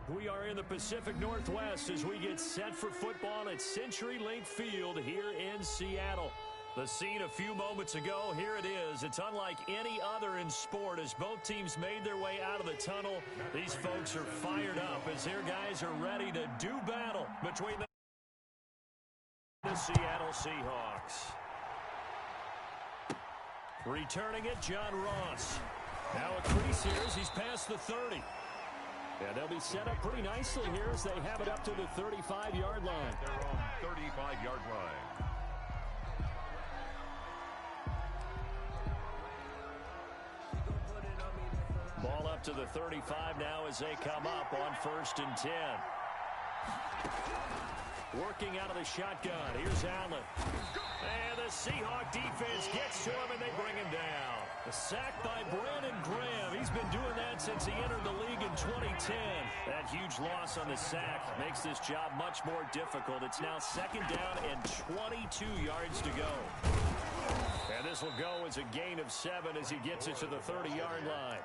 We are in the Pacific Northwest as we get set for football at CenturyLink Field here in Seattle. The scene a few moments ago, here it is. It's unlike any other in sport as both teams made their way out of the tunnel. These folks are fired up as their guys are ready to do battle between the Seattle Seahawks. Returning it, John Ross. Now a crease here as he's past the 30. And they'll be set up pretty nicely here as they have it up to the 35-yard line. They're on 35-yard line. Ball up to the 35 now as they come up on 1st and 10. Working out of the shotgun. Here's Allen. And the Seahawk defense gets to him and they bring him down. A sack by Brandon Graham. He's been doing that since he entered the league in 2010. That huge loss on the sack makes this job much more difficult. It's now 2nd down and 22 yards to go. And this will go as a gain of 7 as he gets it to the 30-yard line.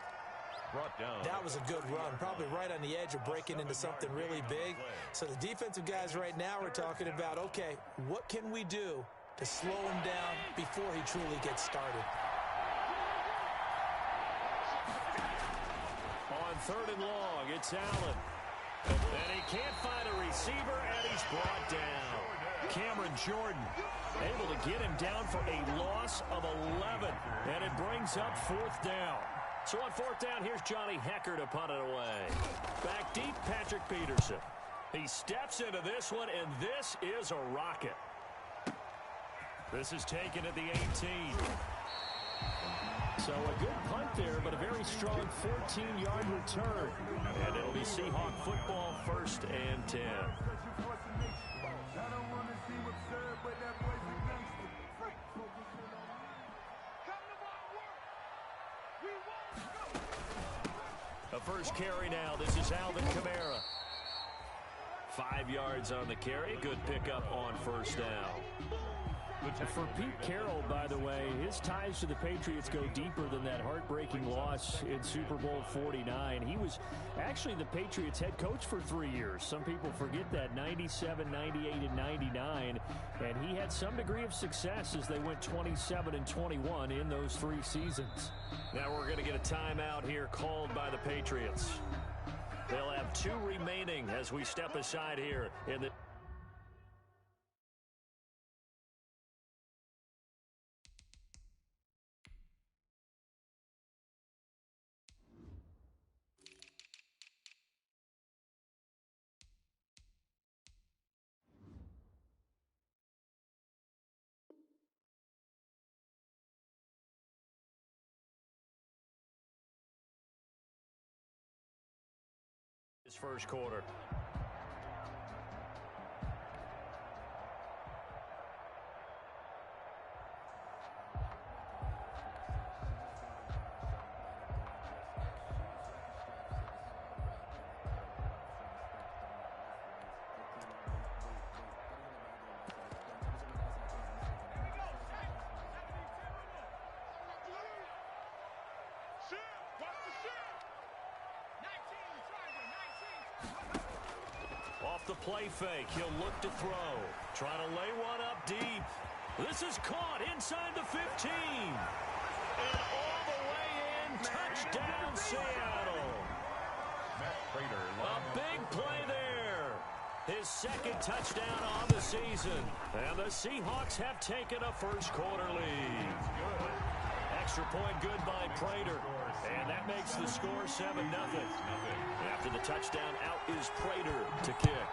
Brought down. That was a good run, probably right on the edge of breaking into something really big. So the defensive guys right now are talking about, okay, what can we do to slow him down before he truly gets started? On 3rd and long, it's Allen. And he can't find a receiver, and he's brought down. Cameron Jordan able to get him down for a loss of 11, and it brings up 4th down. So on 4th down, here's Johnny Hecker to punt it away. Back deep, Patrick Peterson. He steps into this one, and this is a rocket. This is taken at the 18. So a good punt there, but a very strong 14-yard return. And it'll be Seahawk football 1st and 10. A first carry now. This is Alvin Kamara. 5 yards on the carry. Good pickup on 1st down. For Pete Carroll, by the way, his ties to the Patriots go deeper than that heartbreaking loss in Super Bowl 49. He was actually the Patriots head coach for 3 years. Some people forget that, 97, 98, and 99. And he had some degree of success as they went 27 and 21 in those 3 seasons. Now we're going to get a timeout here called by the Patriots. They'll have 2 remaining as we step aside here in the... his first quarter. The play fake. He'll look to throw. Trying to lay one up deep. This is caught inside the 15. And all the way in. Touchdown, Seattle. A big play there. His 2nd touchdown on the season. And the Seahawks have taken a first quarter lead. Extra point good by Prater. And that makes the score 7-0. After the touchdown, out is Prater to kick.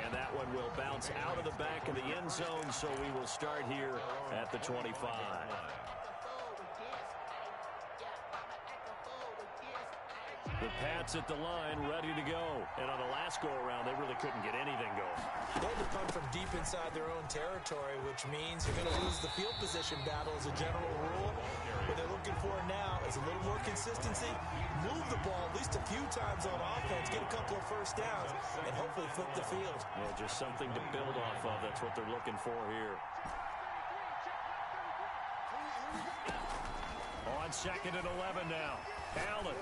And that one will bounce out of the back of the end zone, so we will start here at the 25. The Pats at the line, ready to go. And on the last go-around, they really couldn't get anything going. They had to punt from deep inside their own territory, which means you're going to lose the field position battle as a general rule. What they're looking for now is a little more consistency, move the ball at least a few times on offense, get a couple of first downs, and hopefully flip the field. Yeah, just something to build off of. That's what they're looking for here. On On 2nd and 11 now. Allen.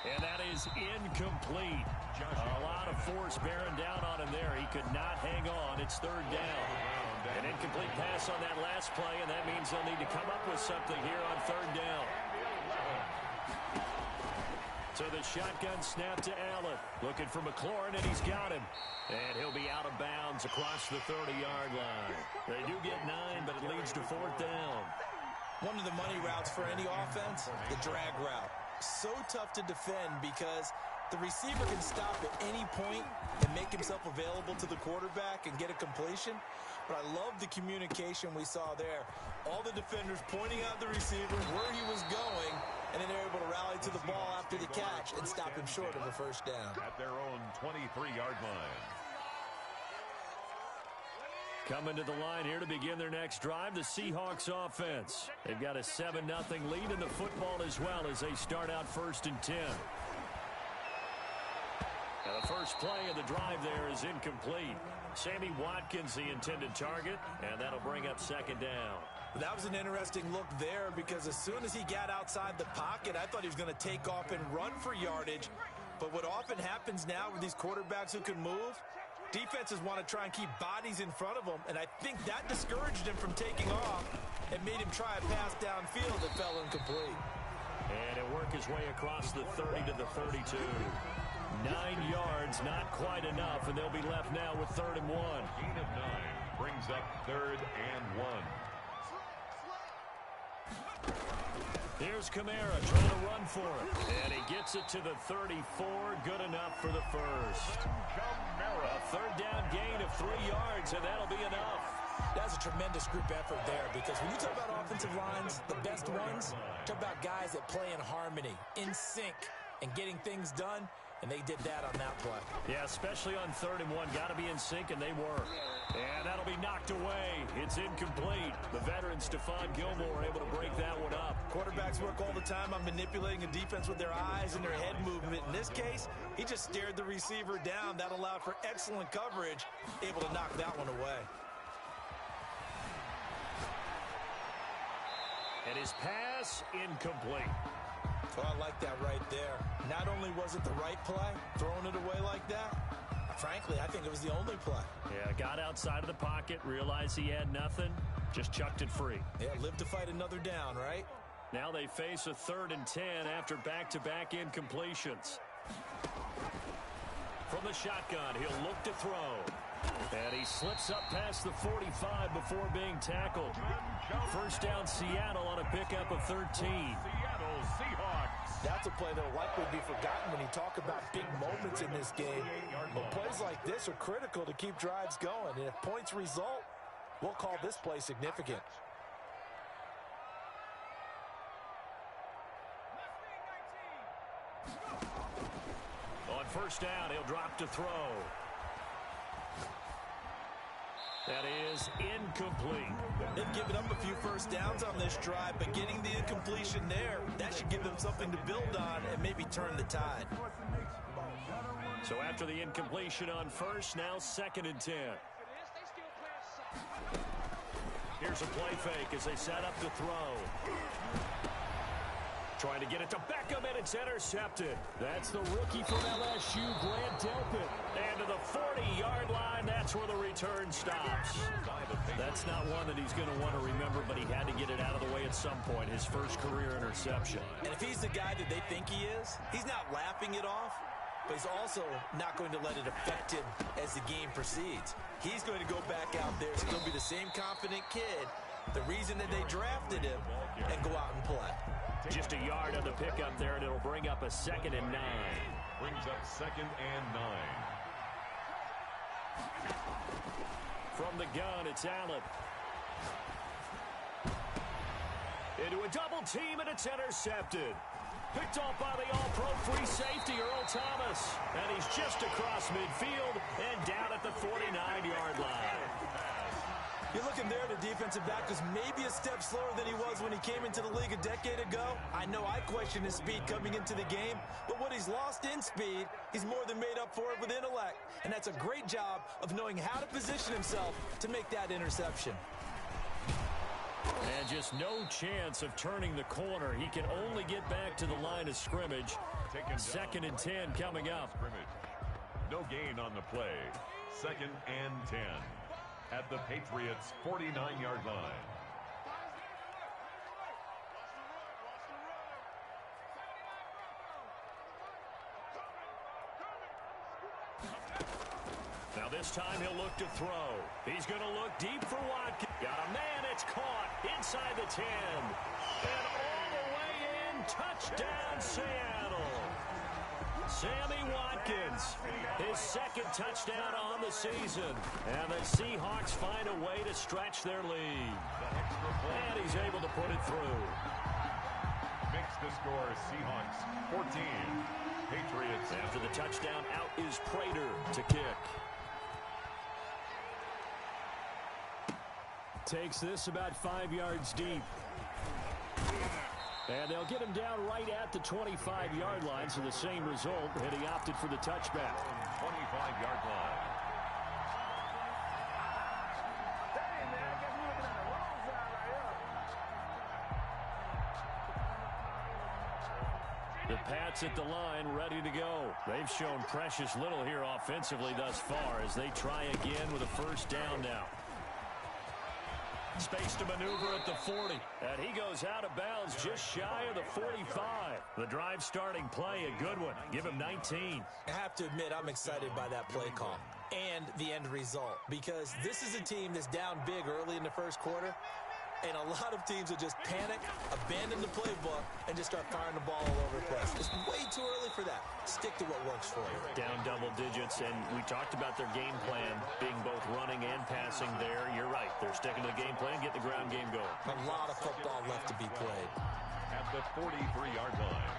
And that is incomplete. A lot of force bearing down on him there. He could not hang on. It's 3rd down. An incomplete pass on that last play, and that means they'll need to come up with something here on 3rd down. So the shotgun snap to Allen. Looking for McLaurin, and he's got him. And he'll be out of bounds across the 30-yard line. They do get 9, but it leads to 4th down. One of the money routes for any offense, the drag route. So tough to defend because the receiver can stop at any point and make himself available to the quarterback and get a completion. But I love the communication we saw there. All the defenders pointing out the receiver, where he was going, and then they're able to rally to the ball after the catch and stop him short of a 1st down. At their own 23-yard line. Coming to the line here to begin their next drive, the Seahawks offense. They've got a 7-0 lead in the football as well as they start out 1st and 10. Now the first play of the drive there is incomplete. Sammy Watkins the intended target, and that'll bring up 2nd down. That was an interesting look there because as soon as he got outside the pocket, I thought he was going to take off and run for yardage. But what often happens now with these quarterbacks who can move, defenses want to try and keep bodies in front of them, and I think that discouraged him from taking off and made him try a pass downfield that fell incomplete. And he'll work his way across the 30 to the 32. 9 yards, not quite enough, and they'll be left now with 3rd and 1. Gain of 9 brings up 3rd and 1. Here's Kamara trying to run for it. And he gets it to the 34. Good enough for the first. A 3rd down gain of 3 yards, and that'll be enough. That's a tremendous group effort there because when you talk about offensive lines, the best ones, talk about guys that play in harmony, in sync, and getting things done. And they did that on that play. Yeah, especially on 3rd and 1. Got to be in sync, and they were. And that'll be knocked away. It's incomplete. The veteran Stephon Gilmore able to break that one up. Quarterbacks work all the time on manipulating a defense with their eyes and their head movement. In this case, he just stared the receiver down. That allowed for excellent coverage, able to knock that one away. And his pass incomplete. Oh, I like that right there. Not only was it the right play, throwing it away like that, frankly, I think it was the only play. Yeah, got outside of the pocket, realized he had nothing, just chucked it free. Yeah, live to fight another down, right? Now they face a 3rd and 10 after back-to-back incompletions. From the shotgun, he'll look to throw. And he slips up past the 45 before being tackled. 1st down Seattle on a pickup of 13. Seattle Seahawks. That's a play that will likely be forgotten when you talk about big moments in this game. But plays like this are critical to keep drives going. And if points result, we'll call this play significant. On 1st down, he'll drop to throw. That is incomplete. They've given up a few 1st downs on this drive, but getting the incompletion there, that should give them something to build on and maybe turn the tide. So after the incompletion on 1st, now 2nd and 10. Here's a play fake as they set up to throw. Trying to get it to Beckham, and it's intercepted. That's the rookie from LSU, Grant Delpit. And to the 40-yard line, that's where the return stops. That's not one that he's going to want to remember, but he had to get it out of the way at some point, his first career interception. And if he's the guy that they think he is, he's not laughing it off, but he's also not going to let it affect him as the game proceeds. He's going to go back out there. He's going to be the same confident kid, the reason that they drafted him, and go out and play. Just a yard on the pickup there, and it'll bring up a 2nd and 9. Brings up 2nd and 9. From the gun, it's Allen. Into a double team, and it's intercepted. Picked off by the all-pro free safety, Earl Thomas. And he's just across midfield and down at the 49-yard line. You're looking there, the defensive back was maybe a step slower than he was when he came into the league a decade ago. I know I questioned his speed coming into the game, but what he's lost in speed, he's more than made up for it with intellect. And that's a great job of knowing how to position himself to make that interception. And And just no chance of turning the corner. He can only get back to the line of scrimmage. 2nd and 10 coming up. No gain on the play. 2nd and 10 at the Patriots' 49-yard line. Now this time he'll look to throw. He's going to look deep for Watkins. Got a man. It's caught inside the 10. And all the way in. Touchdown, Seattle. Sammy Watkins, his 2nd touchdown on the season. And the Seahawks find a way to stretch their lead. And he's able to put it through. Makes the score Seahawks 14. Patriots. After the touchdown, out is Prater to kick. Takes this about 5 yards deep. And they'll get him down right at the 25-yard line, so the same result, and he opted for the touchback. 25-yard line. The Pats at the line, ready to go. They've shown precious little here offensively thus far as they try again with a 1st down now. Space to maneuver at the 40. And he goes out of bounds just shy of the 45. The drive starting play, a good one. Give him 19. I have to admit, I'm excited by that play call and the end result, because this is a team that's down big early in the 1st quarter, and a lot of teams will just panic, abandon the playbook, and just start firing the ball all over the place. It's way too early for that. Stick to what works for you. Down double digits, and we talked about their game plan being both running and passing there. You're right. They're sticking to the game plan, getting the ground game going. A lot of football left to be played. At the 43-yard line.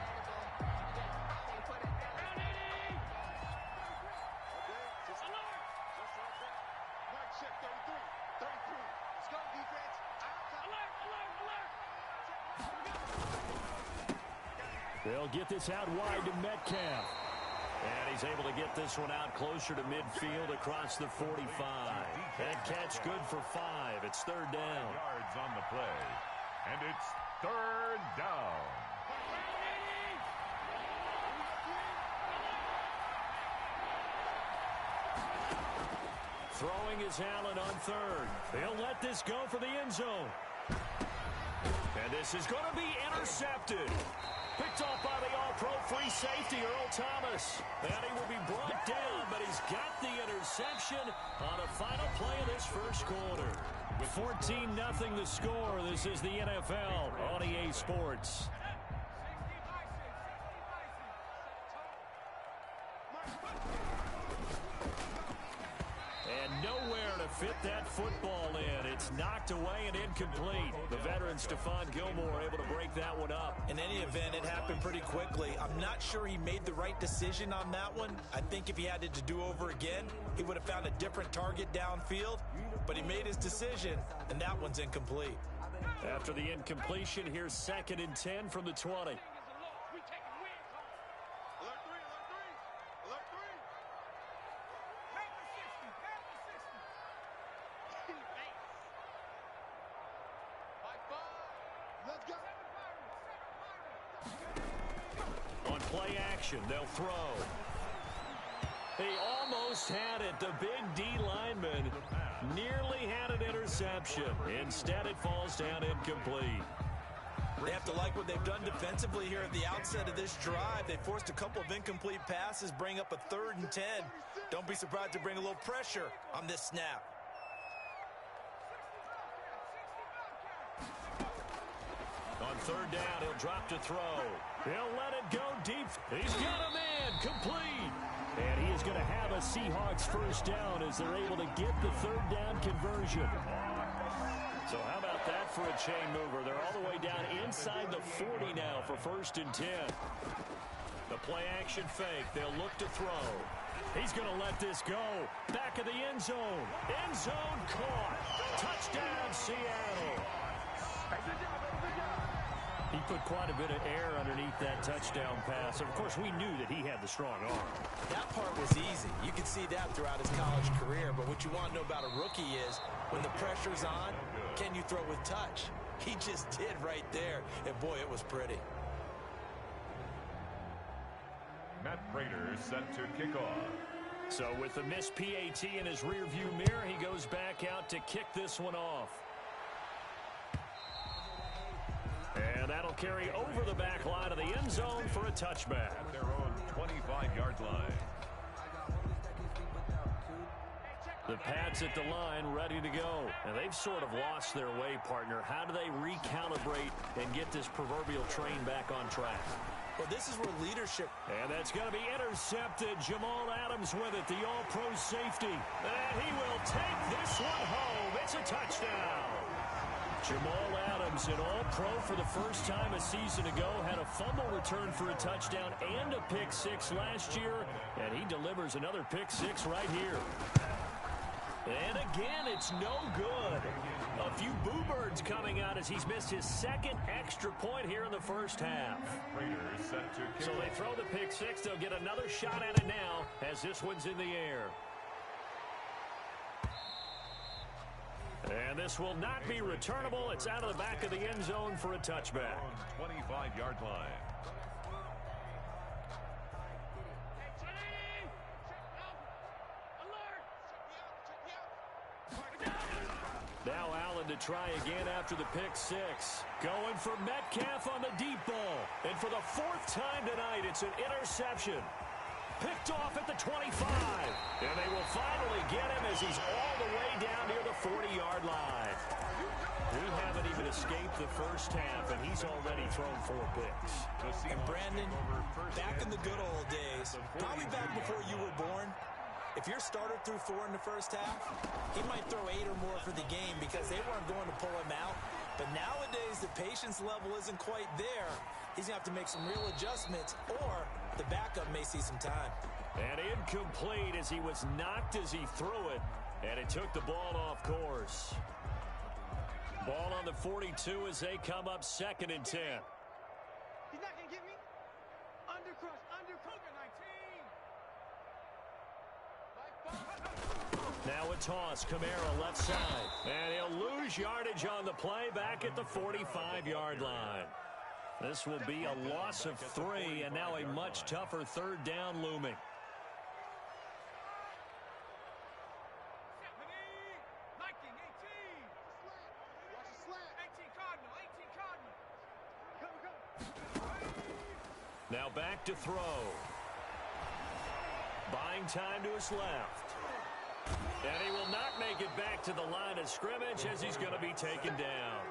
They'll get this out wide to Metcalf. And he's able to get this one out closer to midfield across the 45. And catch good for 5. It's 3rd down. Yards on the play. And it's 3rd down. Throwing is Allen on 3rd. They'll let this go for the end zone. And this is going to be intercepted. Picked off by the all-pro free safety, Earl Thomas. And he will be brought down, but he's got the interception on the final play of this 1st quarter. With 14-0 the score, this is the NFL on EA Sports. And nowhere to fit that football in. It's knocked away and incomplete. The veteran Stephon Gilmore able to break that one up. In any event, it happened pretty quickly. I'm not sure he made the right decision on that one. I think if he had it to do over again, he would have found a different target downfield. But he made his decision, and that one's incomplete. After the incompletion, here's 2nd and 10 from the 20. On play action, they'll throw. He almost had it. The big D lineman nearly had an interception. Instead, it falls down incomplete. They have to like what they've done defensively here at the outset of this drive. They forced a couple of incomplete passes, bring up a 3rd and 10. Don't be surprised to bring a little pressure on this snap. On 3rd down, he'll drop to throw. He'll let it go deep. He's got a man complete. And he is going to have a Seahawks 1st down as they're able to get the 3rd down conversion. So how about that for a chain mover? They're all the way down inside the 40 now for 1st and 10. The play action fake. They'll look to throw. He's going to let this go. Back of the end zone. End zone caught. Touchdown, Seattle. He put quite a bit of air underneath that touchdown pass. Of course, we knew that he had the strong arm. That part was easy. You could see that throughout his college career. But what you want to know about a rookie is when the pressure's on, can you throw with touch? he just did right there. And, boy, it was pretty. Matt Prater set to kick off. So with the missed PAT in his rearview mirror, he goes back out to kick this one off. And that'll carry over the back line of the end zone for a touchback. At their own 25-yard line. The Pats at the line ready to go. And they've sort of lost their way, partner. How do they recalibrate and get this proverbial train back on track? Well, this is where leadership. And that's going to be intercepted. Jamal Adams with it, the all-pro safety. And he will take this one home. It's a touchdown. Jamal Adams, an all-pro for the first time a season ago, had a fumble return for a touchdown and a pick six last year. And he delivers another pick six right here. And again, it's no good. A few boo birds coming out as he's missed his second extra point here in the first half. So they throw the pick six. They'll get another shot at it now as this one's in the air. And this will not be returnable. It's out of the back of the end zone for a touchback. 25-yard line. Now Allen to try again after the pick six. Going for Metcalf on the deep ball. And for the fourth time tonight, it's an interception. Picked off at the 25. And they will finally get him as he's all the way down near the 40-yard line. We haven't even escaped the first half, and he's already thrown 4 picks. And Brandon, back in the good old days, probably back before you were born, if your starter threw 4 in the first half, he might throw 8 or more for the game because they weren't going to pull him out. But nowadays, the patience level isn't quite there. He's going to have to make some real adjustments, or the backup may see some time. And incomplete as he was knocked as he threw it, and it took the ball off course. Ball on the 42 as they come up 2nd and 10. He's not going to get me. Undercrush, undercover 19. Now a toss, Kamara left side. And he'll lose yardage on the play back at the 45-yard line. This will be a loss of 3, and now a much tougher 3rd down looming. Now back to throw. Buying time to his left. And he will not make it back to the line of scrimmage as he's going to be taken down.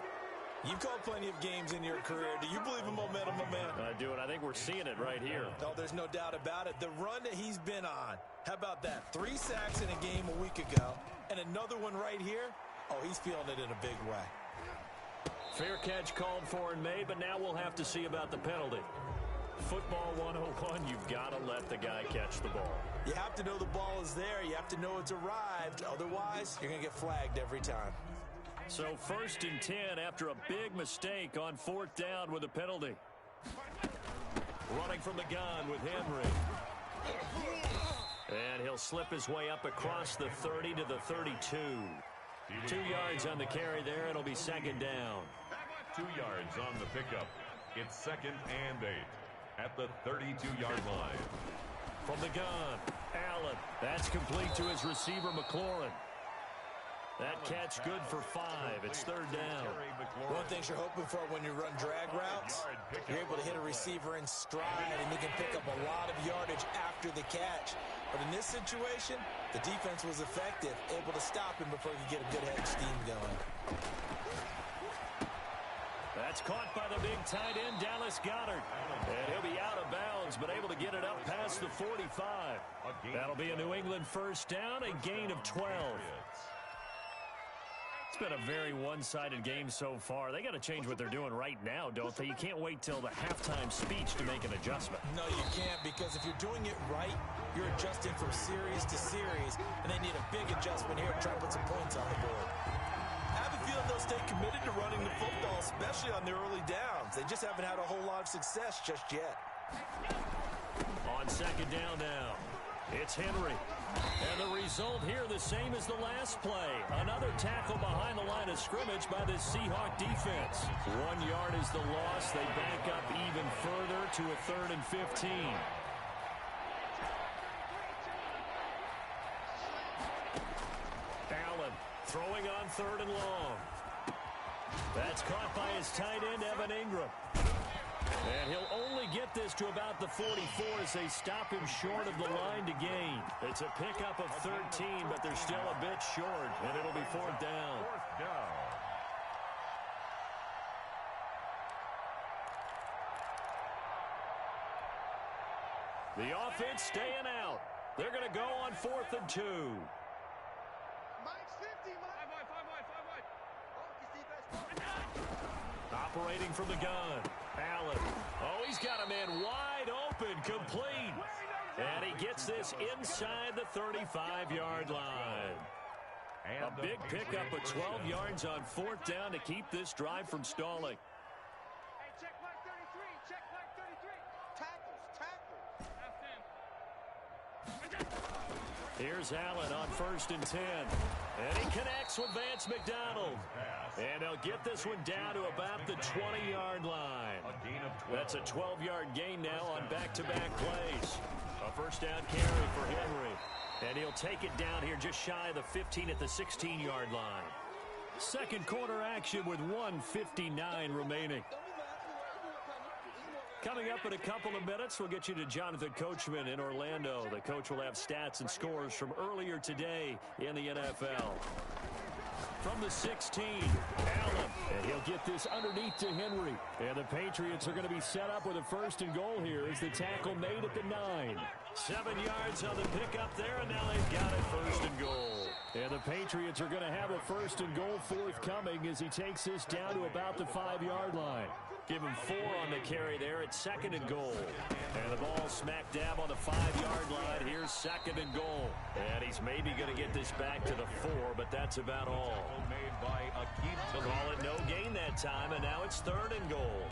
You've called plenty of games in your career. Do you believe in momentum, my man? I do, and I think we're seeing it right here. Oh, there's no doubt about it. The run that he's been on. How about that? 3 sacks in a game a week ago, and another one right here. Oh, he's feeling it in a big way. Fair catch called for and made, but now we'll have to see about the penalty. Football 101, you've got to let the guy catch the ball. You have to know the ball is there. You have to know it's arrived. Otherwise, you're going to get flagged every time. So 1st and 10 after a big mistake on 4th down with a penalty. Running from the gun with Henry. And he'll slip his way up across the 30 to the 32. 2 yards on the carry there. It'll be 2nd down. 2 yards on the pickup. It's 2nd and 8 at the 32-yard line. From the gun, Allen. That's complete to his receiver, McLaurin. That catch good for 5. It's 3rd down. One thing you're hoping for when you run drag routes, you're able to hit a receiver in stride, and you can pick up a lot of yardage after the catch. But in this situation, the defense was effective, able to stop him before he could get a good head of steam going. That's caught by the big tight end, Dallas Goedert. And he'll be out of bounds, but able to get it up past the 45. That'll be a New England 1st down, a gain of 12. It's been a very one-sided game so far. They got to change what they're doing right now, don't they? You can't wait till the halftime speech to make an adjustment. No, you can't, because if you're doing it right, you're adjusting from series to series, and they need a big adjustment here to try to put some points on the board. I have a feeling they'll stay committed to running the football, especially on their early downs. They just haven't had a whole lot of success just yet. On 2nd down now. It's Henry. And the result here the same as the last play. Another tackle behind the line of scrimmage by this Seahawk defense. 1 yard is the loss. They back up even further to a 3rd and 15. Allen throwing on 3rd and long. That's caught by his tight end, Evan Ingram. And he'll only get this to about the 44 as they stop him short of the line to gain. It's a pickup of 13, but they're still a bit short, and it'll be 4th down. The offense staying out. They're going to go on 4th and 2. Mike's 50, Mike. 5. Operating from the gun. Allen. Oh, he's got a man wide open, complete. And he gets this inside the 35-yard line. A big pickup of 12 yards on 4th down to keep this drive from stalling. Hey, check Mike 33. Check Mike 33. Tackles. Here's Allen on 1st and 10. And he connects with Vance McDonald. And he'll get this one down to about the 20-yard line. That's a 12-yard gain now on back-to-back plays. A 1st down carry for Henry. And he'll take it down here just shy of the 15 at the 16-yard line. Second quarter action with 1:59 remaining. Coming up in a couple of minutes, we'll get you to Jonathan Coachman in Orlando. The coach will have stats and scores from earlier today in the NFL. From the 16, Allen. And he'll get this underneath to Henry. And the Patriots are going to be set up with a 1st and goal here as the tackle made at the 9. 7 yards on the pickup there, and now they've got it 1st and goal. And the Patriots are going to have a 1st and goal forthcoming as he takes this down to about the 5-yard line. Give him 4 on the carry there at 2nd and goal. And the ball smack dab on the 5-yard line. Here's 2nd and goal. And he's maybe going to get this back to the 4, but that's about all. Call it no gain that time, and now it's 3rd and goal.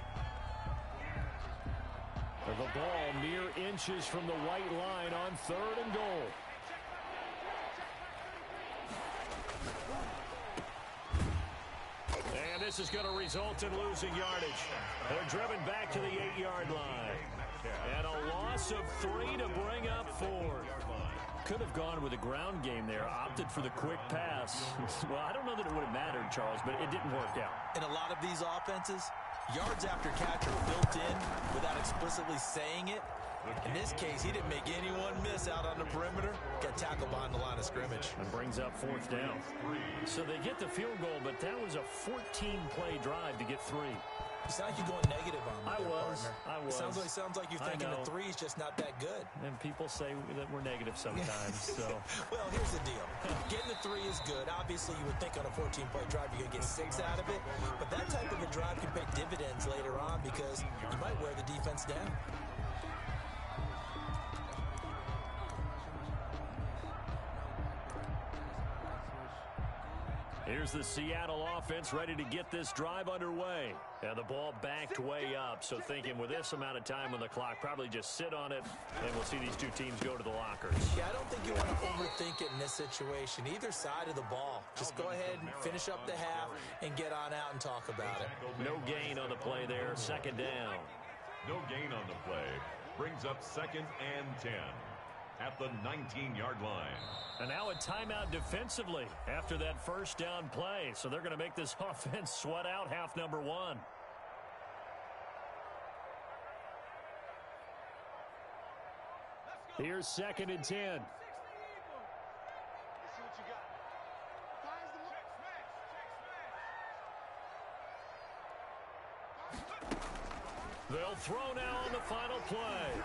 The ball mere inches from the white line on 3rd and goal. And this is going to result in losing yardage. They're driven back to the 8-yard line. And a loss of 3 to bring up 4. Could have gone with a ground game there, opted for the quick pass. Well, I don't know that it would have mattered, Charles, but it didn't work out. In a lot of these offenses, yards after catch are built in without explicitly saying it. In this case, he didn't make anyone miss out on the perimeter. Got tackled behind the line of scrimmage. And brings up 4th down. So they get the field goal, but that was a 14-play drive to get 3. You sound like you're going negative on me, I was. It sounds like you're thinking the 3 is just not that good. And people say that we're negative sometimes. So. Well, here's the deal. Getting the 3 is good. Obviously, you would think on a 14-play drive you're going to get 6 out of it. But that type of a drive can pay dividends later on because you might wear the defense down. Here's the Seattle offense ready to get this drive underway. And the ball backed way up. So thinking with this amount of time on the clock, probably just sit on it, and we'll see these two teams go to the lockers. Yeah, I don't think you want to overthink it in this situation. Either side of the ball. Just go ahead and finish up the half and get on out and talk about it. No gain on the play there. 2nd down. No gain on the play. Brings up 2nd and 10. At the 19-yard line. And now a timeout defensively after that 1st down play. So they're going to make this offense sweat out half number 1. Here's 2nd and 10. Let's see what you got. They'll throw now on the final play.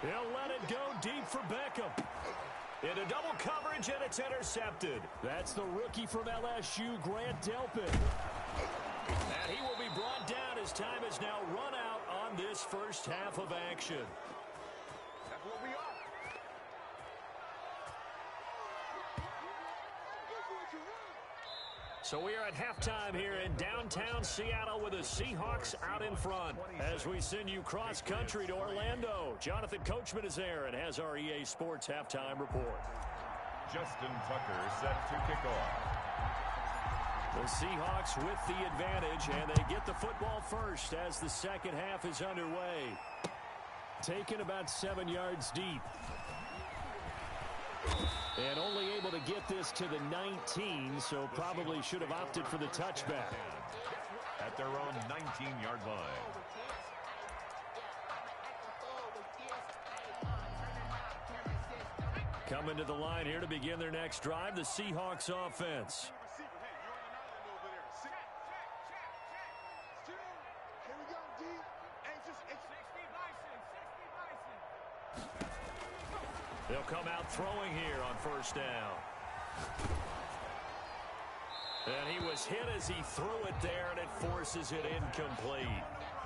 He'll let it go deep for Beckham. Into double coverage, and it's intercepted. That's the rookie from LSU, Grant Delpit. And he will be brought down as time has now run out on this first half of action. That's what we are. So we are at halftime here in downtown Seattle with the Seahawks out in front. As we send you cross-country to Orlando, Jonathan Coachman is there and has our EA Sports halftime report. Justin Tucker set to kick off. The Seahawks with the advantage, and they get the football first as the second half is underway. Taken about 7 yards deep. And only able to get this to the 19, so probably should have opted for the touchback. At their own 19-yard line. Coming to the line here to begin their next drive, the Seahawks offense. They'll come out throwing here on first down. And he was hit as he threw it there, and it forces it incomplete.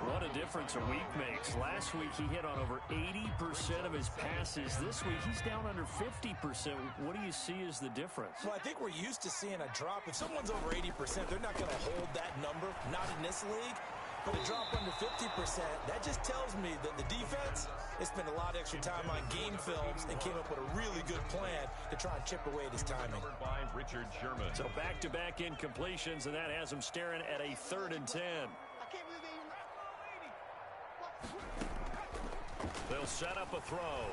What a difference a week makes. Last week he hit on over 80% of his passes. This week he's down under 50%. What do you see as the difference? Well, I think we're used to seeing a drop. If someone's over 80%, they're not going to hold that number, not in this league. But a drop under 50%, that just tells me that the defense has spent a lot of extra time on game films and came up with a really good plan to try and chip away at his timing. By Richard Sherman. So back-to-back incompletions, and that has him staring at a 3rd and 10. They'll set up a throw.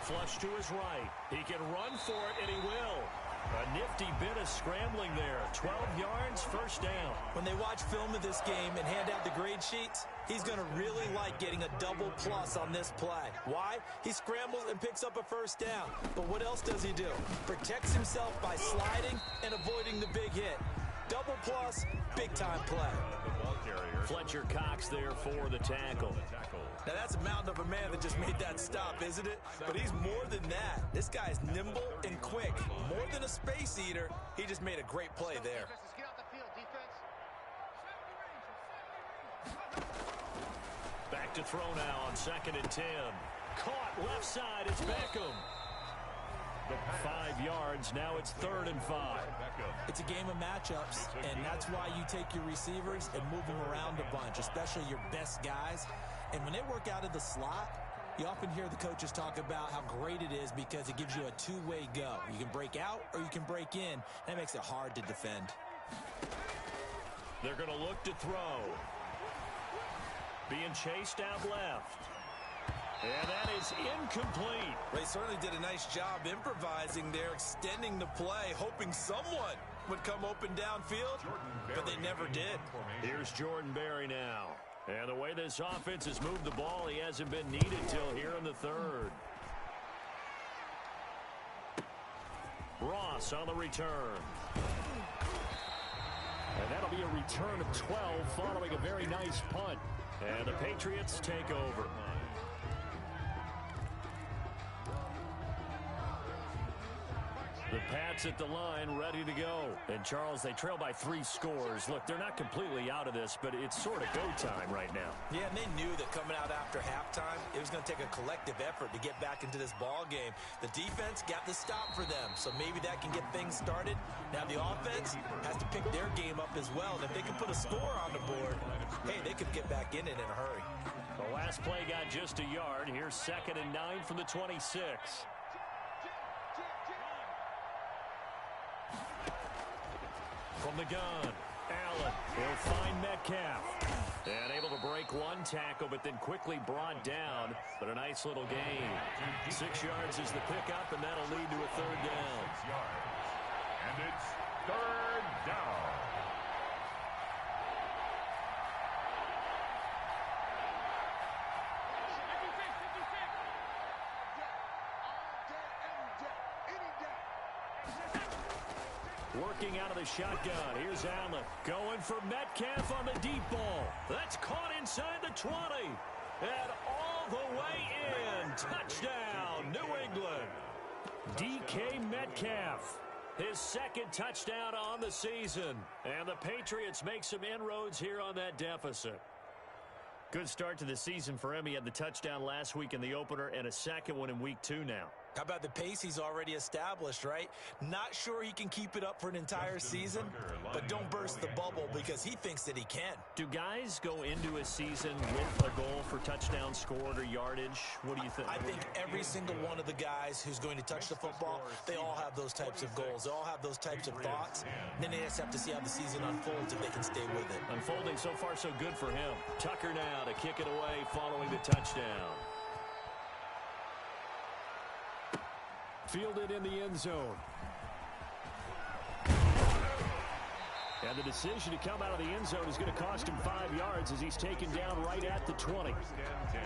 Flush to his right. He can run for it, and he will. A nifty bit of scrambling there. 12 yards, first down. When they watch film of this game and hand out the grade sheets, he's going to really like getting a double plus on this play. Why? He scrambles and picks up a first down. But what else does he do? Protects himself by sliding and avoiding the big hit. Double plus, big-time play. Fletcher Cox there for the tackle. Now, that's a mountain of a man that just made that stop, isn't it? But he's more than that. This guy's nimble and quick. More than a space eater, he just made a great play there. Back to throw now on 2nd and 10. Caught left side, it's Beckham. 5 yards, now it's 3rd and 5. It's a game of matchups, and that's why you take your receivers and move them around a bunch, especially your best guys. And when they work out of the slot, you often hear the coaches talk about how great it is because it gives you a two-way go. You can break out or you can break in. That makes it hard to defend. They're going to look to throw. Being chased out left. And that is incomplete. They certainly did a nice job improvising there, extending the play, hoping someone would come open downfield, but they never did. Here's Jordan Berry now. And the way this offense has moved the ball, he hasn't been needed till here in the 3rd. Ross on the return. And that'll be a return of 12 following a very nice punt. And the Patriots take over. The Pats at the line, ready to go. And, Charles, they trail by 3 scores. Look, they're not completely out of this, but it's sort of go time right now. Yeah, and they knew that coming out after halftime, it was going to take a collective effort to get back into this ball game. The defense got the stop for them, so maybe that can get things started. Now the offense has to pick their game up as well. And if they can put a score on the board, hey, they could get back in it in a hurry. The last play got just a yard. Here's 2nd and 9 from the 26. From the gun, Allen will find Metcalf. And able to break one tackle, but then quickly brought down. But a nice little gain. 6 yards is the pickup, and that'll lead to a 3rd down. 6 yards. And it's 3rd down. Working out of the shotgun. Here's Allen going for Metcalf on the deep ball. That's caught inside the 20. And all the way in. Touchdown, New England. DK Metcalf. His 2nd touchdown on the season. And the Patriots make some inroads here on that deficit. Good start to the season for him. He had the touchdown last week in the opener and a 2nd one in week 2 now. How about the pace he's already established, right? Not sure he can keep it up for an entire season, but don't burst the bubble because he thinks that he can. Do guys go into a season with a goal for touchdown scored or yardage? What do you think? I think every single one of the guys who's going to touch the football, they all have those types of goals. They all have those types of thoughts. Then they just have to see how the season unfolds if they can stay with it. Unfolding so far so good for him. Tucker now to kick it away following the touchdown. Fielded in the end zone. And the decision to come out of the end zone is going to cost him 5 yards as he's taken down right at the 20. First and 10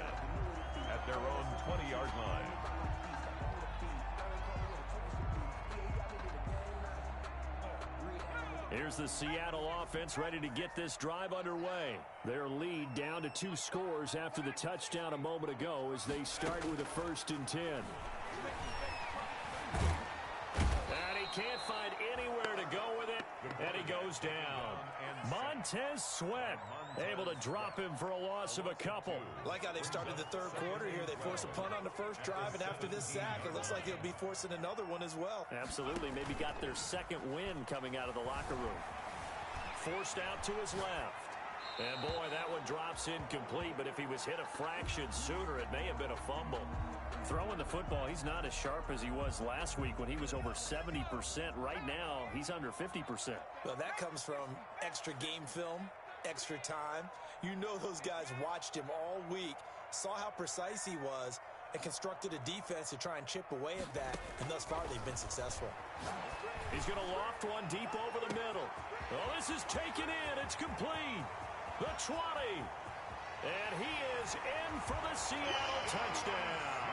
at their own 20-yard line. Here's the Seattle offense ready to get this drive underway. Their lead down to 2 scores after the touchdown a moment ago as they start with a 1st and 10. And he can't find anywhere to go with it, and he goes down. Montez Sweat able to drop him for a loss of a couple. Like how they started the third quarter here. They forced a punt on the first drive, and after this sack, it looks like they'll be forcing another one as well. Absolutely. Maybe got their second win coming out of the locker room. Forced out to his left. And boy, that one drops incomplete, but if he was hit a fraction sooner, it may have been a fumble. Throwing the football, he's not as sharp as he was last week when he was over 70%. Right now, he's under 50%. Well, that comes from extra game film, extra time. You know those guys watched him all week, saw how precise he was, and constructed a defense to try and chip away at that, and thus far they've been successful. He's going to loft one deep over the middle. Oh, this is taken in. It's complete. The 20. And he is in for the Seattle touchdown.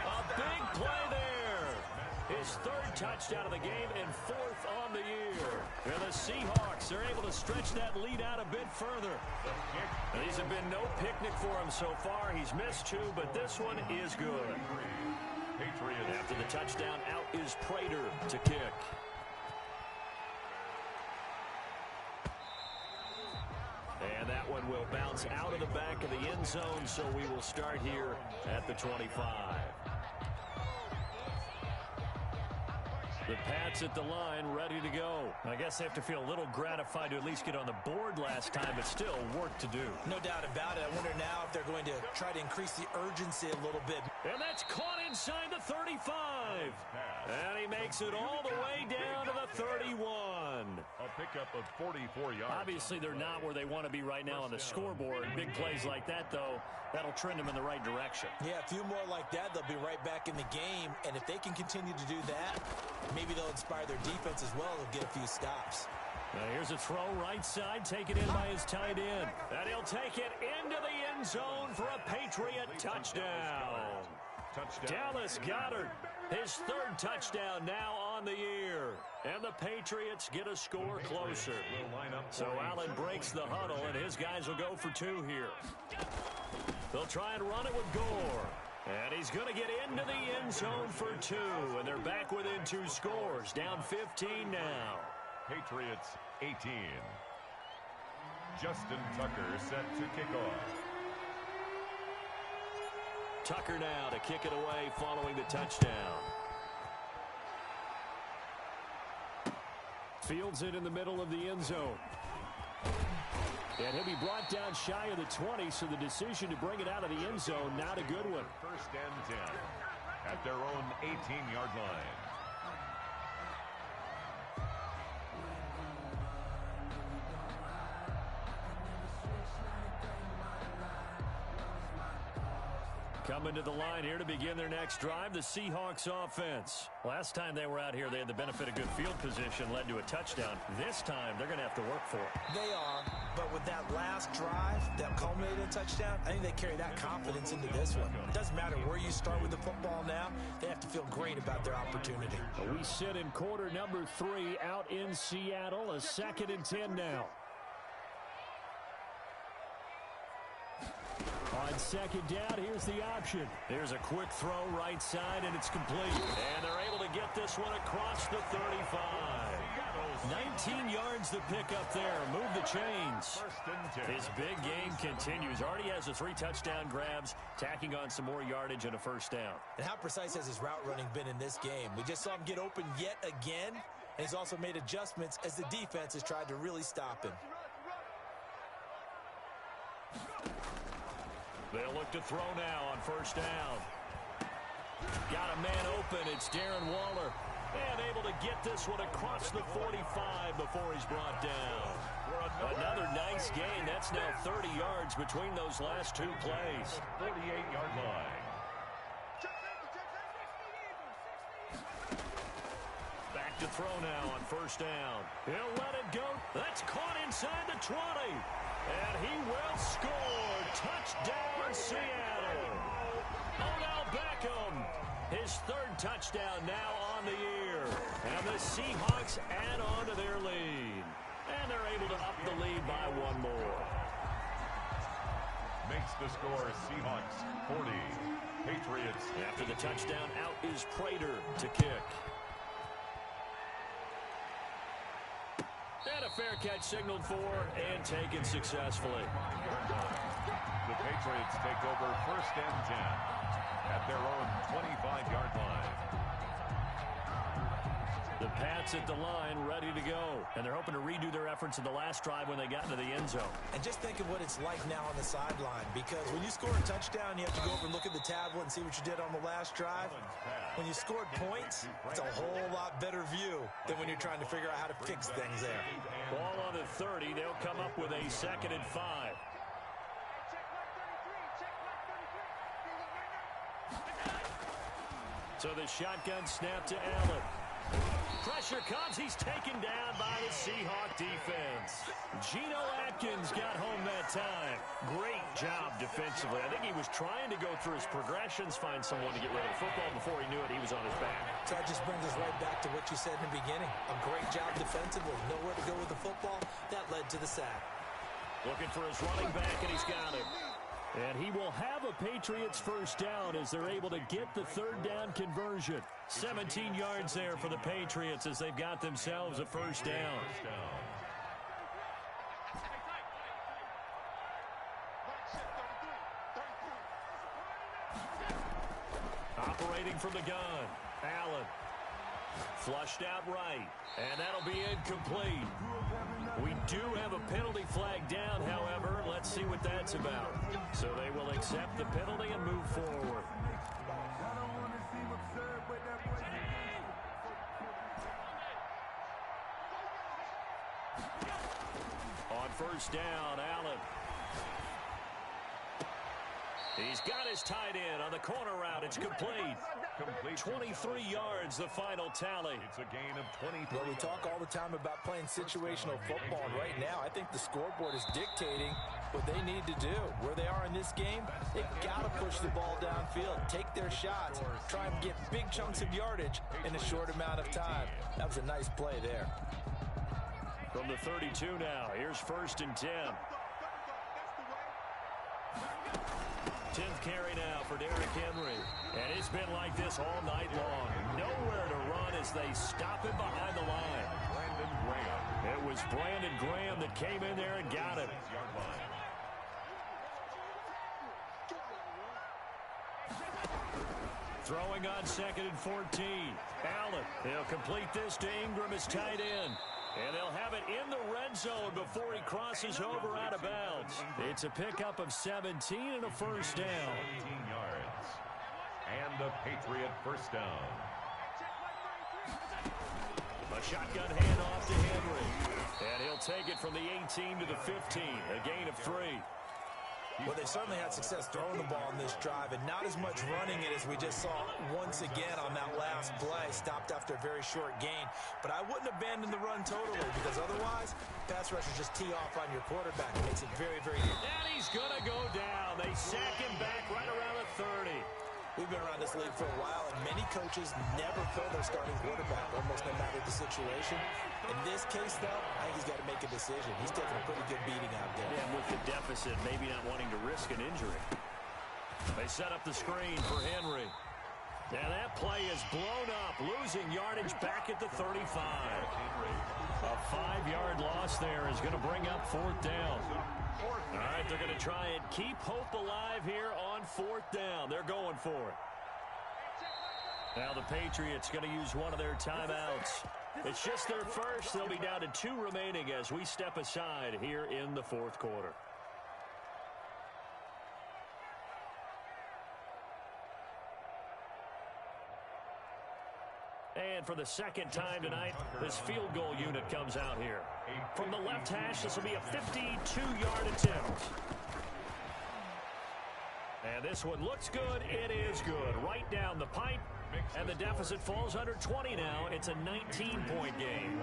A big play there. His 3rd touchdown of the game and 4th on the year. And the Seahawks are able to stretch that lead out a bit further. And these have been no picnic for him so far. He's missed 2, but this one is good. Patriots. After the touchdown, out is Prater to kick. And that one will bounce out of the back of the end zone, so we will start here at the 25. The Pats at the line, ready to go. I guess they have to feel a little gratified to at least get on the board last time, but still work to do. No doubt about it. I wonder now if they're going to try to increase the urgency a little bit. And that's caught inside the 35. And he makes it all the way down to the 31. A pickup of 44 yards. Obviously, they're not where they want to be right now on the scoreboard. Big plays like that, though, that'll trend them in the right direction. Yeah, a few more like that, they'll be right back in the game. And if they can continue to do that, maybe they'll inspire their defense as well. They'll get a few stops. Now here's a throw right side, taken in by his tight end. And he'll take it into the end zone for a Patriot touchdown. Dallas Goedert, his 3rd touchdown now on the year. And the Patriots get a score closer. So Allen breaks the huddle, and his guys will go for 2 here. They'll try and run it with Gore. And he's going to get into the end zone for 2. And they're back within 2 scores. Down 15 now. Patriots 18. Justin Tucker set to kick off. Tucker now to kick it away following the touchdown. Fields it in the middle of the end zone. And he'll be brought down shy of the 20, so the decision to bring it out of the end zone, not a good one. First and 10 at their own 18-yard line. Coming to the line here to begin their next drive, the Seahawks offense. Last time they were out here, they had the benefit of good field position, led to a touchdown. This time, they're going to have to work for it. They are, but with that last drive that culminated in a touchdown, I think they carry that confidence into this one. It doesn't matter where you start with the football now. They have to feel great about their opportunity. We sit in quarter number 3 out in Seattle, a 2nd and 10 now. On 2nd down, here's the option. There's a quick throw right side, and it's complete. And they're able to get this one across the 35. 19 yards to pick up there. Move the chains. His big game continues. Already has the 3 touchdown grabs, tacking on some more yardage and a first down. And how precise has his route running been in this game? We just saw him get open yet again, and he's also made adjustments as the defense has tried to really stop him. They'll look to throw now on first down. Got a man open. It's Darren Waller. And able to get this one across the 45 before he's brought down. Another nice gain. That's now 30 yards between those last 2 plays. 48-yard line. Back to throw now on first down. He'll let it go. That's caught inside the 20. And he will score. Touchdown, Seattle. Odell Beckham. His 3rd touchdown now on the year. And the Seahawks add on to their lead. And they're able to up the lead by 1 more. Makes the score Seahawks 40. Patriots. After the touchdown, out is Prater to kick. And a fair catch signaled for and taken successfully. The Patriots take over 1st and 10 at their own 25-yard line. The Pats at the line, ready to go. And they're hoping to redo their efforts in the last drive when they got into the end zone. And just think of what it's like now on the sideline, because when you score a touchdown, you have to go over and look at the tablet and see what you did on the last drive. When you scored points, it's a whole lot better view than when you're trying to figure out how to fix things there. Ball on the 30. They'll come up with a 2nd and 5. So the shotgun snap to Allen. Pressure comes. He's taken down by the Seahawk defense. Geno Atkins got home that time. Great job defensively. I think he was trying to go through his progressions, find someone to get rid of the football. Before he knew it, he was on his back. So that just brings us right back to what you said in the beginning. A great job defensively. Nowhere to go with the football. That led to the sack. Looking for his running back, and he's got him. And he will have a Patriots first down as they're able to get the 3rd down conversion. 17 yards there for the Patriots as they've got themselves a first down. Operating from the gun, Allen. Flushed out right, and that'll be incomplete. We do have a penalty flag down, however. Let's see what that's about. So they will accept the penalty and move forward. On first down, Allen. He's got his tight end on the corner route. It's complete. 23 yards, the final tally. It's a gain of 23. Well, we talk all the time about playing situational football. And right now, I think the scoreboard is dictating what they need to do. Where they are in this game, they've got to push the ball downfield, take their shots, try and get big chunks of yardage in a short amount of time. That was a nice play there. From the 32 now, here's 1st and 10. 10th carry now for Derrick Henry. And it's been like this all night long. Nowhere to run as they stop him behind the line. Brandon Graham. It was Brandon Graham that came in there and got him. Throwing on 2nd and 14. Allen, he'll complete this to Ingram as tight end. And they'll have it in the red zone before he crosses over out of bounds. It's a pickup of 17 and a first down. 17 yards. And a Patriot first down. A shotgun handoff to Henry. And he'll take it from the 18 to the 15. A gain of 3. Well, they certainly had success throwing the ball in this drive, and not as much running it as we just saw once again on that last play. Stopped after a very short gain. But I wouldn't abandon the run totally, because otherwise, pass rushers just tee off on your quarterback. It makes it very, very easy. And he's going to go down. They sack him back right around the 30. We've been around this league for a while, and many coaches never fill their starting quarterback, almost no matter the situation. In this case, though, I think he's got to make a decision. He's taking a pretty good beating out there. Yeah, with the deficit, maybe not wanting to risk an injury. They set up the screen for Henry. And that play is blown up, losing yardage back at the 35. A A 5-yard loss there is going to bring up 4th down. All right, they're going to try and keep hope alive here on 4th down. They're going for it. Now the Patriots going to use one of their timeouts. It's just their first. They'll be down to 2 remaining as we step aside here in the 4th quarter. And for the second time tonight, this field goal unit comes out here. From the left hash, this will be a 52-yard attempt. And this one looks good. It is good. Right down the pipe. And the deficit falls under 20 now. It's a 19-point game.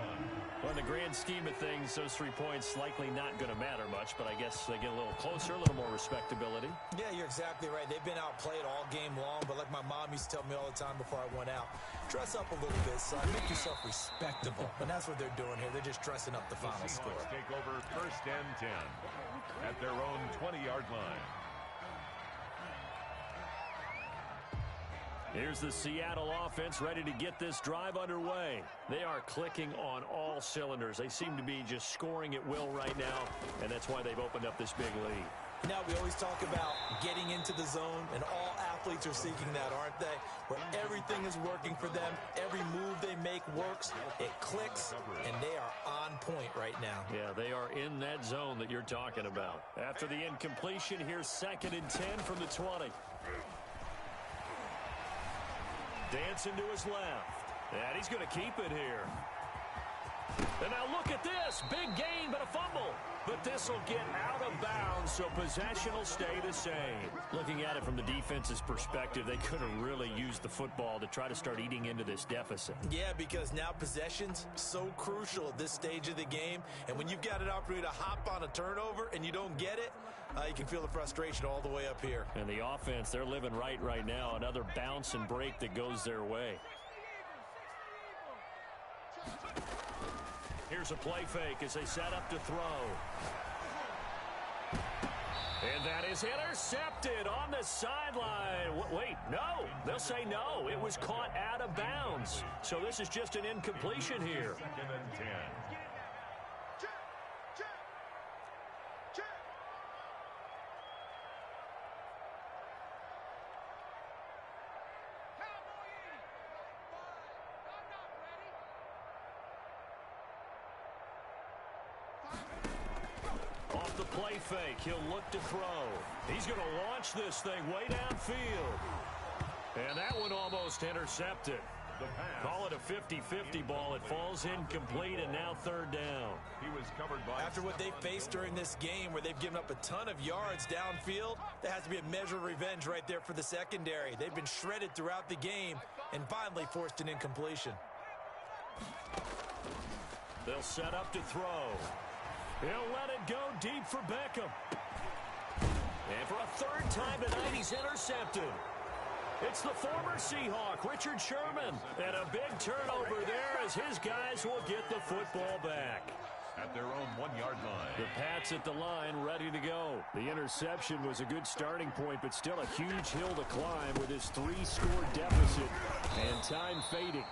Well, in the grand scheme of things, those 3 points likely not going to matter much, but I guess they get a little closer, a little more respectability. Yeah, you're exactly right. They've been outplayed all game long, but like my mom used to tell me all the time before I went out, dress up a little bit, son. Make yourself respectable. And that's what they're doing here. They're just dressing up the final score. Take over 1st and 10 at their own 20-yard line. Here's the Seattle offense ready to get this drive underway. They are clicking on all cylinders. They seem to be just scoring at will right now, and that's why they've opened up this big lead. Now, we always talk about getting into the zone, and all athletes are seeking that, aren't they? Where everything is working for them, every move they make works, it clicks, and they are on point right now. Yeah, they are in that zone that you're talking about. After the incompletion, here's 2nd and 10 from the 20. Dancing to his left. And he's going to keep it here. And now look at this. Big gain, but a fumble. But this will get out of bounds, so possession will stay the same. Looking at it from the defense's perspective, they could have really used the football to try to start eating into this deficit. Yeah, because now possession's so crucial at this stage of the game. And when you've got an opportunity to hop on a turnover and you don't get it, you can feel the frustration all the way up here. And the offense, they're living right now. Another bounce and break that goes their way. Here's a play fake as they set up to throw. And that is intercepted on the sideline. Wait, no. They'll say no. It was caught out of bounds. So this is just an incompletion here. 2nd and 10. Off the play fake, he'll look to throw. He's going to launch this thing way downfield. And that one almost intercepted. Call it a 50-50 ball. It falls incomplete, and now 3rd down. He was covered by... After what they faced during this game where they've given up a ton of yards downfield, there has to be a measure of revenge right there for the secondary. They've been shredded throughout the game and finally forced an incompletion. They'll set up to throw. He'll let it go deep for Beckham. And for a 3rd time tonight, he's intercepted. It's the former Seahawk, Richard Sherman. And a big turnover there as his guys will get the football back. At their own 1-yard line. The Pats at the line, ready to go. The interception was a good starting point, but still a huge hill to climb with his 3-score deficit and time fading.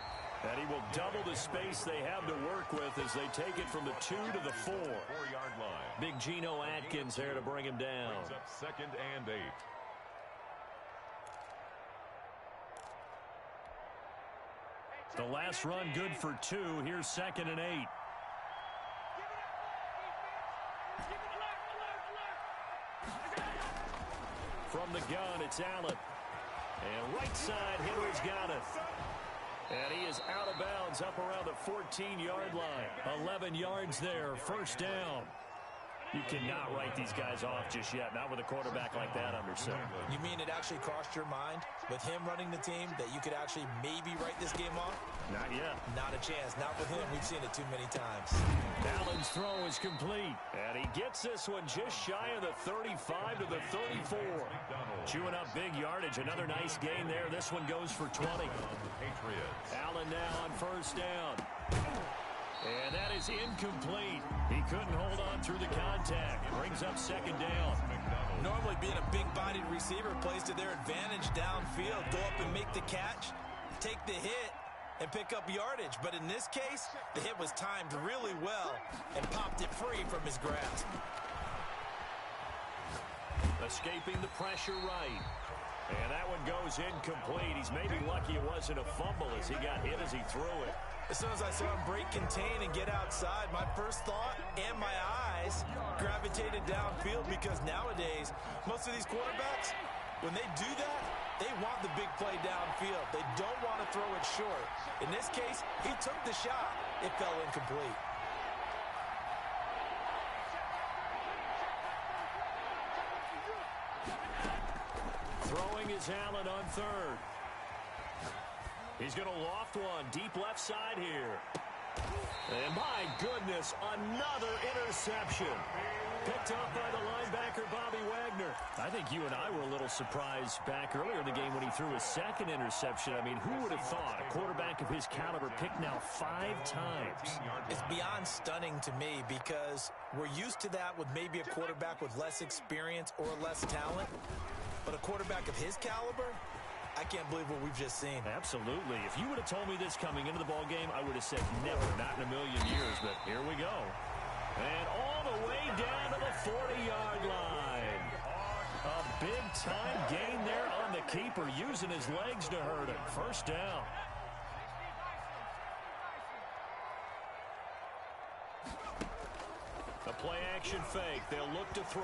And he will double the space they have to work with as they take it from the 2 to the 4. 4-yard line. Big Geno Atkins there to bring him down. Brings up 2nd and 8. The last run good for 2. Here's 2nd and 8. From the gun, it's Allen. And right side, Henry's got it. And he is out of bounds up around the 14-yard line. 11 yards there, 1st down. You cannot write these guys off just yet, not with a quarterback like that under center. You mean it actually crossed your mind with him running the team that you could actually maybe write this game off? Not yet. Not a chance. Not with him. We've seen it too many times. Allen's throw is complete. And he gets this one just shy of the 35 to the 34. Chewing up big yardage. Another nice gain there. This one goes for 20. Patriots. Allen now on 1st down. And that is incomplete. He couldn't hold on through the contact. Brings up 2nd down. Normally being a big-bodied receiver plays to their advantage downfield. Go up and make the catch, take the hit, and pick up yardage. But in this case, the hit was timed really well and popped it free from his grasp. Escaping the pressure right. And that one goes incomplete. He's maybe lucky it wasn't a fumble as he got hit as he threw it. As soon as I saw him break contain and get outside, my first thought and my eyes gravitated downfield, because nowadays, most of these quarterbacks, when they do that, they want the big play downfield. They don't want to throw it short. In this case, he took the shot. It fell incomplete. Throwing is Allen on third. He's going to loft one deep left side here. And my goodness, another interception. Picked up by the linebacker, Bobby Wagner. I think you and I were a little surprised back earlier in the game when he threw his second interception. I mean, who would have thought a quarterback of his caliber picked now 5 times? It's beyond stunning to me, because we're used to that with maybe a quarterback with less experience or less talent. But a quarterback of his caliber, I can't believe what we've just seen. Absolutely. If you would have told me this coming into the ball game, I would have said never, not in a million years. But here we go. And all the way down to the 40-yard line. A big-time gain there on the keeper, using his legs to hurt him. First down. A play-action fake. They'll look to throw.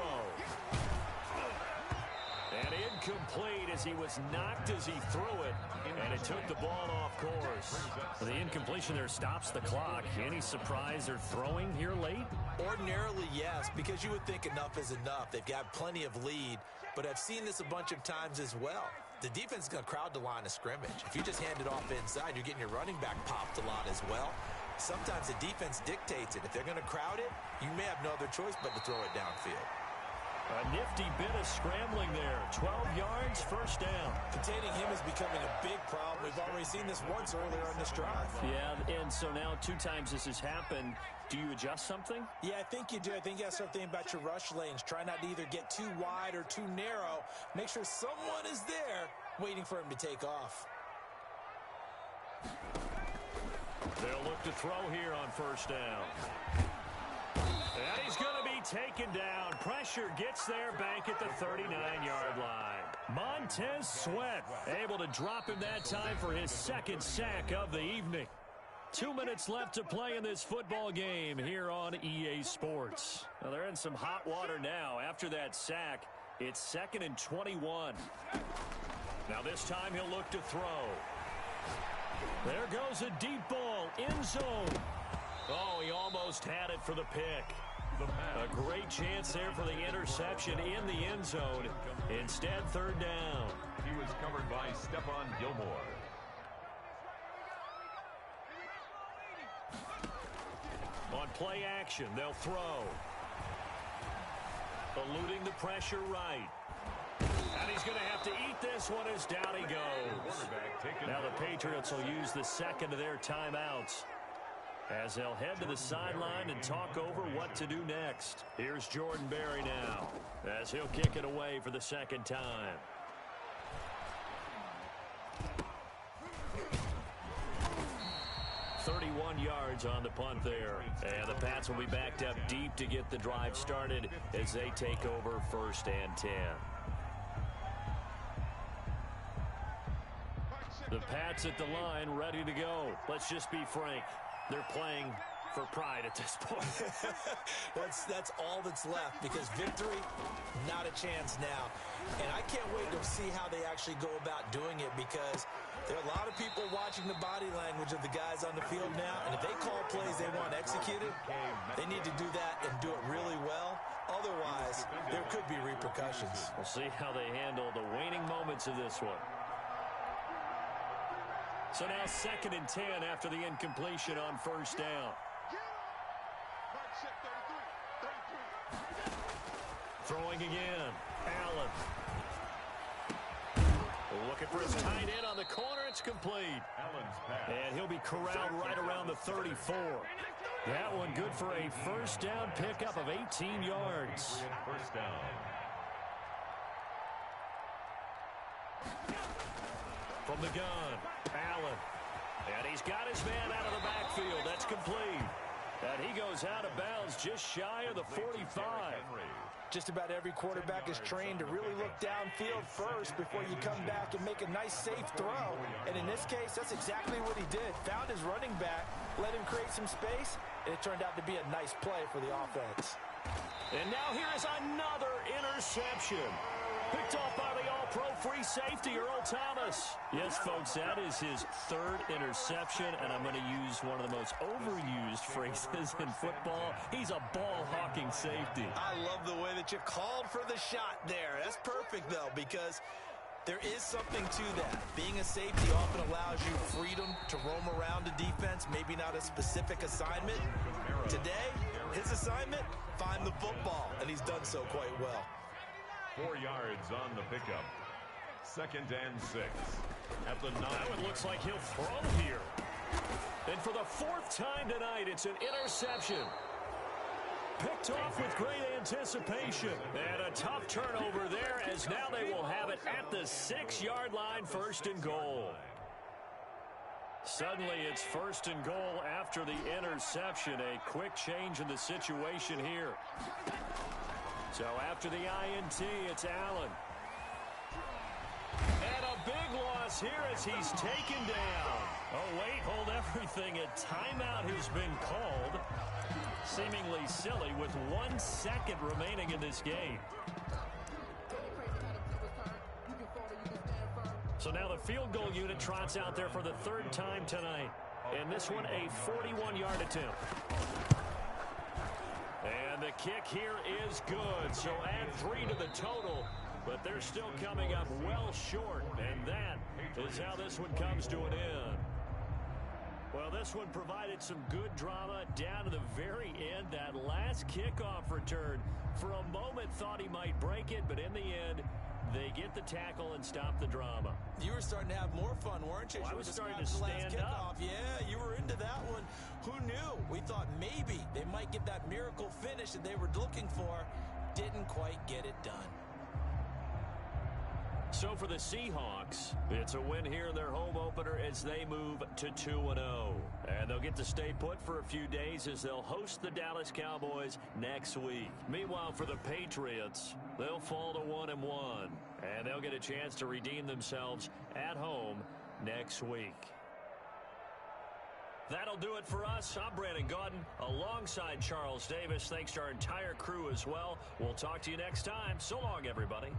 And incomplete as he was knocked as he threw it. And it took the ball off course. Well, the incompletion there stops the clock. Any surprise they're throwing here late? Ordinarily, yes, because you would think enough is enough. They've got plenty of lead, but I've seen this a bunch of times as well. The defense is going to crowd the line of scrimmage. If you just hand it off inside, you're getting your running back popped a lot as well. Sometimes the defense dictates it. If they're going to crowd it, you may have no other choice but to throw it downfield. A nifty bit of scrambling there. 12 yards, first down. Containing him is becoming a big problem. We've already seen this once earlier on this drive. Yeah, and so now 2 times this has happened. Do you adjust something? Yeah, I think you do. I think you got to start thinking about your rush lanes. Try not to either get too wide or too narrow. Make sure someone is there waiting for him to take off. They'll look to throw here on first down. And he's going to be taken down. Pressure gets there back at the 39-yard line. Montez Sweat able to drop him that time for his second sack of the evening. 2 minutes left to play in this football game here on EA Sports. Well, they're in some hot water now. After that sack, it's 2nd and 21. Now this time he'll look to throw. There goes a deep ball, end zone. Oh, he almost had it for the pick. A great chance there for the interception in the end zone. Instead, third down. He was covered by Stephon Gilmore. On play action, they'll throw. Eluding the pressure right. And he's going to have to eat this one as down he goes. Now the Patriots will use the second of their timeouts as they'll head to the sideline and talk over what to do next. Here's Jordan Berry now as he'll kick it away for the second time. Yards on the punt there. And the Pats will be backed up deep to get the drive started as they take over 1st and 10. The Pats at the line ready to go. Let's just be frank. They're playing for pride at this point. That's all that's left, because victory, not a chance now. And I can't wait to see how they actually go about doing it, because there are a lot of people watching the body language of the guys on the field now, and if they call plays they want executed, they need to do that and do it really well. Otherwise, there could be repercussions. We'll see how they handle the waning moments of this one. So now 2nd and 10 after the incompletion on first down. Throwing again. Allen. Looking for his tight end on the corner. It's complete. And he'll be corralled right around the 34. That one good for a first down pickup of 18 yards. First down. From the gun, Allen. And he's got his man out of the backfield. That's complete. And he goes out of bounds just shy of the 45. Just about every quarterback is trained to really look downfield first before you come back and make a nice, safe throw. And in this case, that's exactly what he did. Found his running back, let him create some space, and it turned out to be a nice play for the offense. And now here is another interception. Picked off by the all-pro free safety, Earl Thomas. Yes, folks, that is his third interception, and I'm going to use one of the most overused phrases in football. He's a ball-hawking safety. I love the way that you called for the shot there. That's perfect, though, because there is something to that. Being a safety often allows you freedom to roam around the defense, maybe not a specific assignment. Today, his assignment, find the football, and he's done so quite well. 4 yards on the pickup. 2nd and 6. At the 9. Now it looks like he'll throw here. And for the 4th time tonight, it's an interception. Picked off with great anticipation. And a tough turnover there, as now they will have it at the 6-yard line, 1st and goal. Suddenly it's 1st and goal after the interception. A quick change in the situation here. So after the INT, it's Allen. And a big loss here as he's taken down. Oh, wait, hold everything. A timeout has been called. Seemingly silly with 1 second remaining in this game. So now the field goal unit trots out there for the 3rd time tonight. And this one a 41-yard attempt. And the kick here is good. So add 3 to the total. But they're still coming up well short. And that is how this one comes to an end. Well, this one provided some good drama down to the very end. That last kickoff return, for a moment, thought he might break it. But in the end, they get the tackle and stop the drama. You were starting to have more fun, weren't you? Well, I was starting to stand up. Yeah, you were into that one. Who knew? We thought maybe they might get that miracle finish that they were looking for. Didn't quite get it done. So for the Seahawks, it's a win here in their home opener as they move to 2-0. And they'll get to stay put for a few days as they'll host the Dallas Cowboys next week. Meanwhile, for the Patriots, they'll fall to 1-1. And they'll get a chance to redeem themselves at home next week. That'll do it for us. I'm Brandon Gaudin alongside Charles Davis. Thanks to our entire crew as well. We'll talk to you next time. So long, everybody.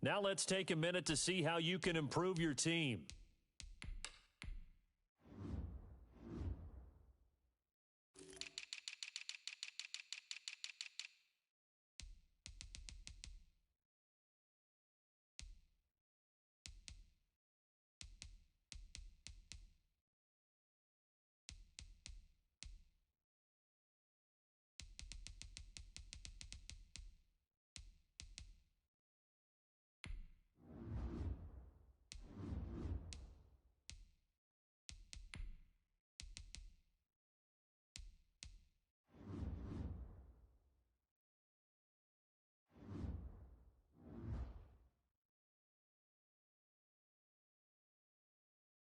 Now let's take a minute to see how you can improve your team.